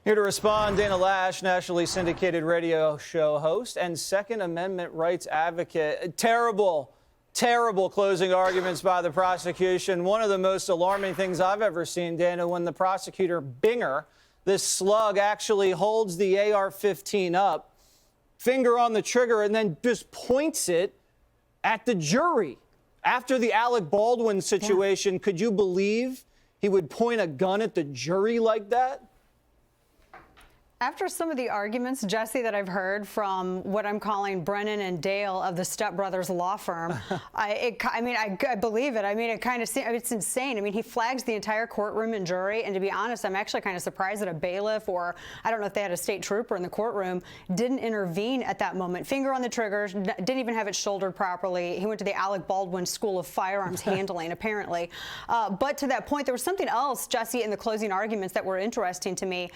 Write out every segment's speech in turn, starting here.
Here to respond, Dana Loesch, nationally syndicated radio show host and Second Amendment rights advocate. Terrible closing arguments by the prosecution. One of the most alarming things I've ever seen, Dana, when the prosecutor Binger, this slug, actually holds the AR-15 up, finger on the trigger, and then just points it at the jury. After the Alec Baldwin situation, could you believe he would point a gun at the jury like that? After some of the arguments, Jesse, that I've heard from what I'm calling Brennan and Dale of the Step Brothers law firm, I believe it. I mean, it kind of seems, it's insane. I mean, he flags the entire courtroom and jury, and to be honest, I'm actually kind of surprised that a bailiff, or I don't know if they had a state trooper in the courtroom, didn't intervene at that moment. Finger on the trigger, didn't even have it shouldered properly. He went to the Alec Baldwin School of Firearms Handling, apparently. But to that point, there was something else, Jesse, in the closing arguments that were interesting to me.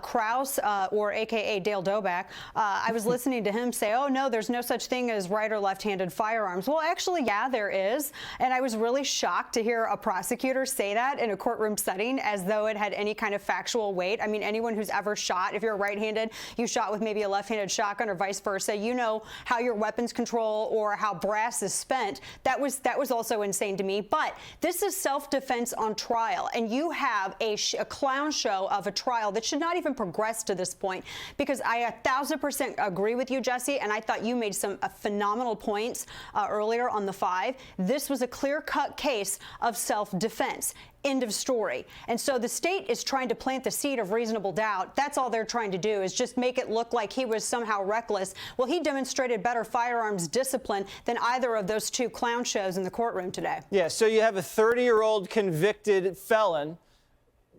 Krause, or AKA Dale Doback, I was listening to him say, oh, no, there's no such thing as right or left-handed firearms. Well, actually, yeah, there is. And I was really shocked to hear a prosecutor say that in a courtroom setting as though it had any kind of factual weight. I mean, anyone who's ever shot, if you're right-handed, you shot with maybe a left-handed shotgun or vice versa, you know how your weapons control or how brass is spent. That was also insane to me. But this is self-defense on trial, and you have a clown show of a trial that should not even progress to this point, because I 1,000% agree with you, Jesse, and I thought you made some phenomenal points earlier on the 5. This was a clear-cut case of self-defense. End of story. And so the state is trying to plant the seed of reasonable doubt. That's all they're trying to do, is just make it look like he was somehow reckless. Well, he demonstrated better firearms discipline than either of those two clown shows in the courtroom today. Yeah, so you have a 30-year-old convicted felon,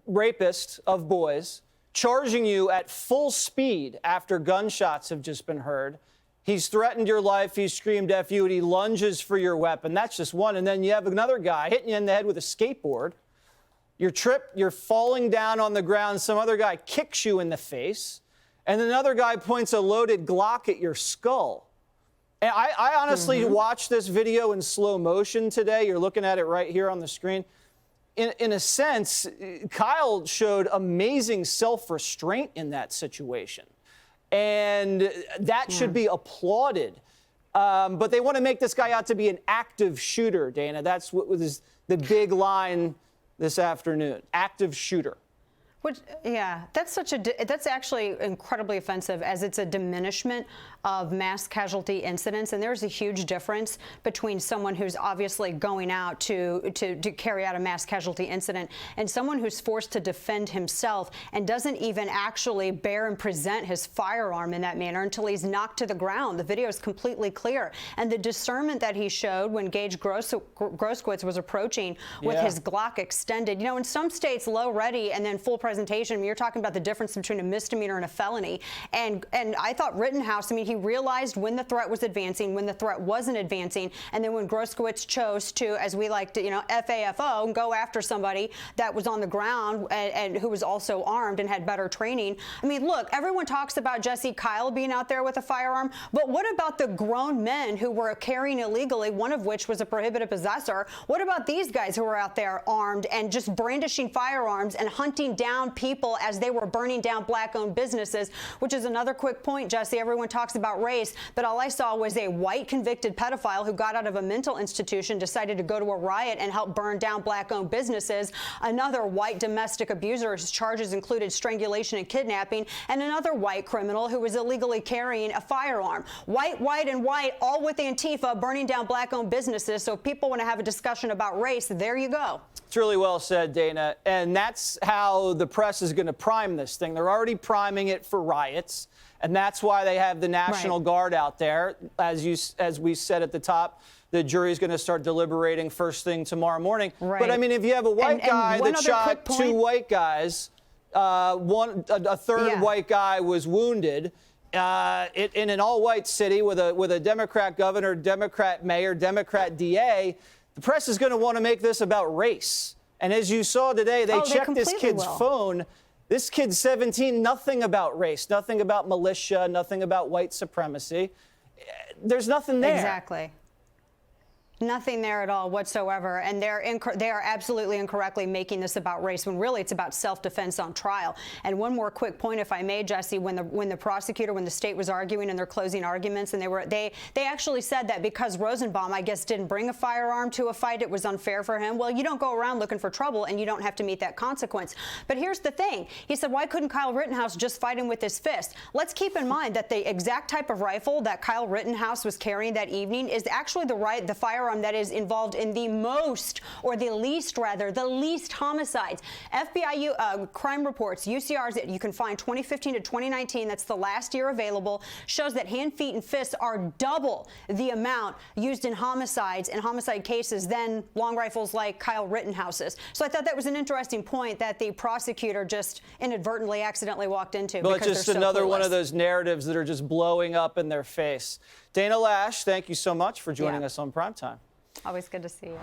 rapist of boys, charging you at full speed after gunshots have just been heard. He's threatened your life. He's screamed F you, and he lunges for your weapon. That's just one. And then you have another guy hitting you in the head with a skateboard. You're falling down on the ground. Some other guy kicks you in the face. And another guy points a loaded Glock at your skull. And I honestly watched this video in slow motion today. You're looking at it right here on the screen. In a sense, Kyle showed amazing self-restraint in that situation. And that should be applauded. But they want to make this guy out to be an active shooter, Dana. That's what was the big line this afternoon. Active shooter. Which, yeah, that's actually incredibly offensive, as it's a diminishment of mass casualty incidents. And there's a huge difference between someone who's obviously going out to carry out a mass casualty incident and someone who's forced to defend himself and doesn't even actually bear and present his firearm in that manner until he's knocked to the ground. The video is completely clear. And the discernment that he showed when Gage Groskowitz was approaching with his Glock extended. You know, in some states, low ready and then full presentation, you're talking about the difference between a misdemeanor and a felony. And I thought Rittenhouse, I mean, he realized when the threat was advancing, when the threat wasn't advancing, and then when Groskowitz chose to, as we like to, FAFO, go after somebody that was on the ground and who was also armed and had better training. I mean, look, everyone talks about Jesse Kyle being out there with a firearm, but what about the grown men who were carrying illegally, one of which was a prohibited possessor? What about these guys who were out there armed and just brandishing firearms and hunting down people as they were burning down black-owned businesses, which is another quick point, Jesse. Everyone talks about race, but all I saw was a white convicted pedophile who got out of a mental institution, decided to go to a riot and help burn down black-owned businesses. Another white domestic abuser, his charges included strangulation and kidnapping, and another white criminal who was illegally carrying a firearm. White, and white, all with Antifa, burning down black-owned businesses. So if people want to have a discussion about race, there you go. It's really well said, Dana. And that's how the press is going to prime this thing. They're already priming it for riots. And that's why they have the National Guard out there. As we said at the top, the jury is going to start deliberating first thing tomorrow morning. Right. But, I mean, if you have a white guy that shot two white guys, a third white guy was wounded in an all-white city with a Democrat governor, Democrat mayor, Democrat DA, the press is going to want to make this about race. And as you saw today, they checked this kid's phone. This kid's 17, nothing about race, nothing about militia, nothing about white supremacy. There's nothing there. Exactly. Nothing there at all whatsoever, and they are absolutely incorrectly making this about race when really it's about self-defense on trial. And one more quick point, if I may, Jesse, when the state was arguing in their closing arguments, and they actually said that because Rosenbaum, I guess, didn't bring a firearm to a fight, it was unfair for him. Well, you don't go around looking for trouble, and you don't have to meet that consequence. But here's the thing: he said, why couldn't Kyle Rittenhouse just fight him with his fist? Let's keep in mind that the exact type of rifle that Kyle Rittenhouse was carrying that evening is actually the firearm that is involved in the least homicides. FBI crime reports, UCRs that you can find 2015 to 2019, that's the last year available, shows that hand, feet, and fists are double the amount used in homicides and homicide cases than long rifles like Kyle Rittenhouse's. So I thought that was an interesting point that the prosecutor just inadvertently, accidentally walked into. Well, because it's just another one of those narratives that are just blowing up in their face. Dana Loesch, thank you so much for joining us on Primetime. Always good to see you.